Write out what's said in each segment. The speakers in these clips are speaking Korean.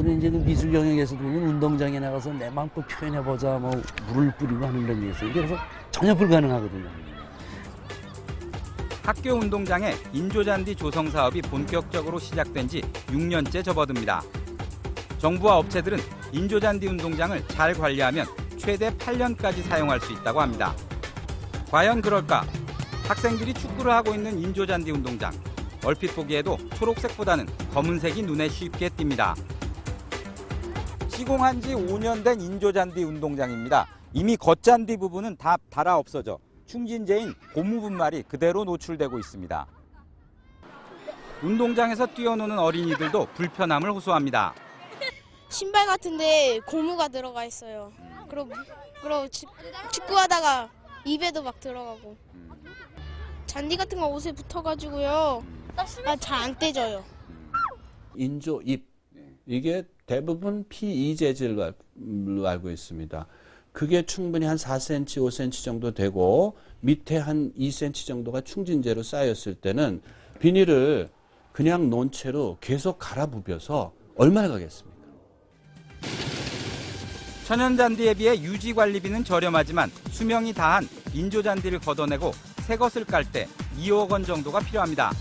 예전에 이제 그 미술 영역에서 보면 운동장에 나가서 내 마음껏 표현해보자, 뭐 물을 뿌리고 하는 게 있어요. 그래서 전혀 불가능하거든요. 학교 운동장에 인조잔디 조성 사업이 본격적으로 시작된 지 6년째 접어듭니다. 정부와 업체들은 인조잔디 운동장을 잘 관리하면 최대 8년까지 사용할 수 있다고 합니다. 과연 그럴까? 학생들이 축구를 하고 있는 인조잔디 운동장. 얼핏 보기에도 초록색보다는 검은색이 눈에 쉽게 띕니다. 시공한 지 5년 된 인조잔디 운동장입니다. 이미 겉잔디 부분은 다 닳아 없어져 충진재인 고무 분말이 그대로 노출되고 있습니다. 운동장에서 뛰어노는 어린이들도 불편함을 호소합니다. 신발 같은데 고무가 들어가 있어요. 그리고 축구하다가 입에도 막 들어가고. 잔디 같은 거 옷에 붙어가지고요. 잘 안 떼져요. 인조 잎 이게 대부분 PE 재질로 알고 있습니다. 그게 충분히 한 4cm, 5cm 정도 되고 밑에 한 2cm 정도가 충진재로 쌓였을 때는 비닐을 그냥 놓은 채로 계속 갈아 부벼서 얼마나 가겠습니까? 천연잔디에 비해 유지관리비는 저렴하지만 수명이 다한 인조잔디를 걷어내고 새 것을 깔 때 2억 원 정도가 필요합니다.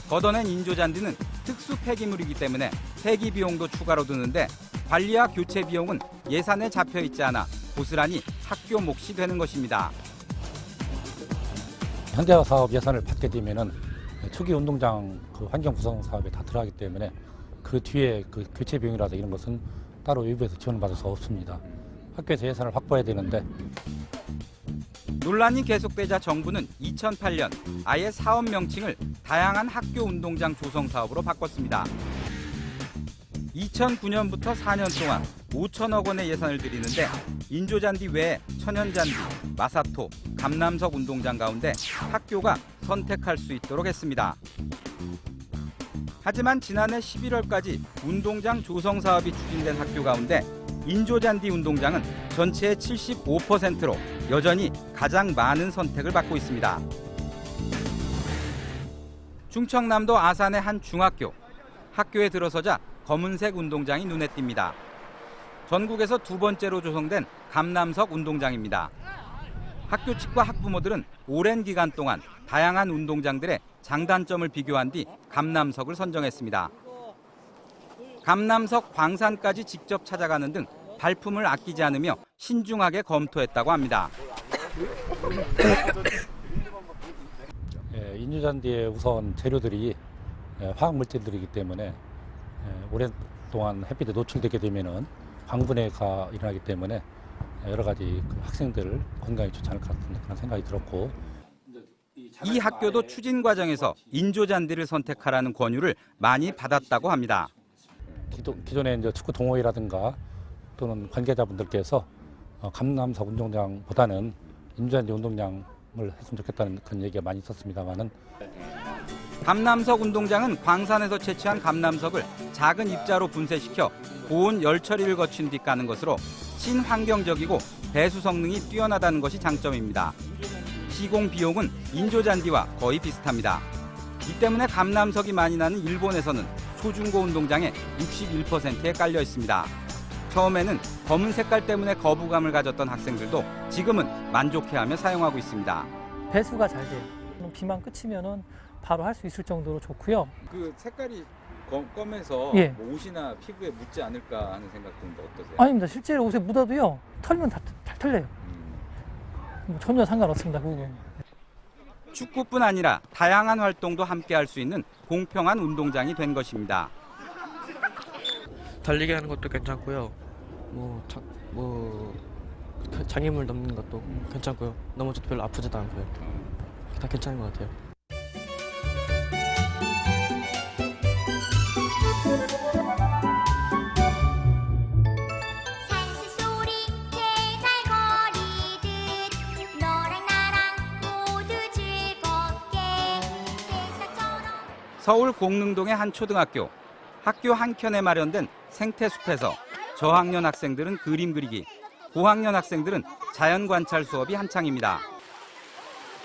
걷어낸 인조잔디는 특수 폐기물이기 때문에 폐기 비용도 추가로 드는데 관리와 교체 비용은 예산에 잡혀 있지 않아 고스란히 학교 몫이 되는 것입니다. 현대화 사업 예산을 받게 되면은 초기 운동장 그 환경 구성 사업에 다 들어가기 때문에 그 뒤에 그 교체 비용이라든가 이런 것은 따로 외부에서 지원받을 수 없습니다. 학교에서 예산을 확보해야 되는데. 논란이 계속되자 정부는 2008년 아예 사업 명칭을 다양한 학교 운동장 조성 사업으로 바꿨습니다. 2009년부터 4년 동안 5천억 원의 예산을 들이는데 인조잔디 외에 천연잔디, 마사토, 감남석 운동장 가운데 학교가 선택할 수 있도록 했습니다. 하지만 지난해 11월까지 운동장 조성 사업이 추진된 학교 가운데 인조잔디 운동장은 전체의 75%로 여전히 가장 많은 선택을 받고 있습니다. 충청남도 아산의 한 중학교. 학교에 들어서자 검은색 운동장이 눈에 띕니다. 전국에서 두 번째로 조성된 감남석 운동장입니다. 학교 측과 학부모들은 오랜 기간 동안 다양한 운동장들의 장단점을 비교한 뒤 감남석을 선정했습니다. 감남석 광산까지 직접 찾아가는 등 발품을 아끼지 않으며 신중하게 검토했다고 합니다. 인조잔디의 우선 재료들이 화학물질들이기 때문에 오랫동안 햇빛에 노출되게 되면은 광분해가 일어나기 때문에 여러 가지 학생들 건강에 좋지 않을 것 같은 그런 생각이 들었고. 이 학교도 추진 과정에서 인조잔디를 선택하라는 권유를 많이 받았다고 합니다. 기존의 이제 축구 동호회라든가 또는 관계자분들께서 감남석 운동장보다는 인조잔디 운동장을 했으면 좋겠다는 그런 얘기가 많이 있었습니다만은. 감남석 운동장은 광산에서 채취한 감남석을 작은 입자로 분쇄시켜 고온 열 처리를 거친 뒤 까는 것으로 친환경적이고 배수 성능이 뛰어나다는 것이 장점입니다. 시공 비용은 인조잔디와 거의 비슷합니다. 이 때문에 감남석이 많이 나는 일본에서는 초중고 운동장의 61%에 깔려 있습니다. 처음에는 검은 색깔 때문에 거부감을 가졌던 학생들도 지금은 만족해하며 사용하고 있습니다. 배수가 잘 돼요. 비만 그치면은 바로 할 수 있을 정도로 좋고요. 그 색깔이 검해서 예. 뭐 옷이나 피부에 묻지 않을까 하는 생각 드는데 어떠세요? 아닙니다. 실제로 옷에 묻어도요. 털면 잘 털려요. 전혀 상관없습니다. 그건. 축구뿐 아니라 다양한 활동도 함께 할 수 있는 공평한 운동장이 된 것입니다. 달리기 하는 것도 괜찮고요. 장애물 넘는 것도 괜찮고요. 넘어져도 별로 아프지도 않고요. 다 괜찮은 것 같아요. 서울 공릉동의 한 초등학교. 학교 한켠에 마련된 생태숲에서 저학년 학생들은 그림 그리기, 고학년 학생들은 자연 관찰 수업이 한창입니다.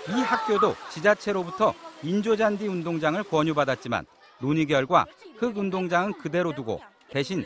이 학교도 지자체로부터 인조잔디 운동장을 권유받았지만 논의 결과 흙 운동장은 그대로 두고 대신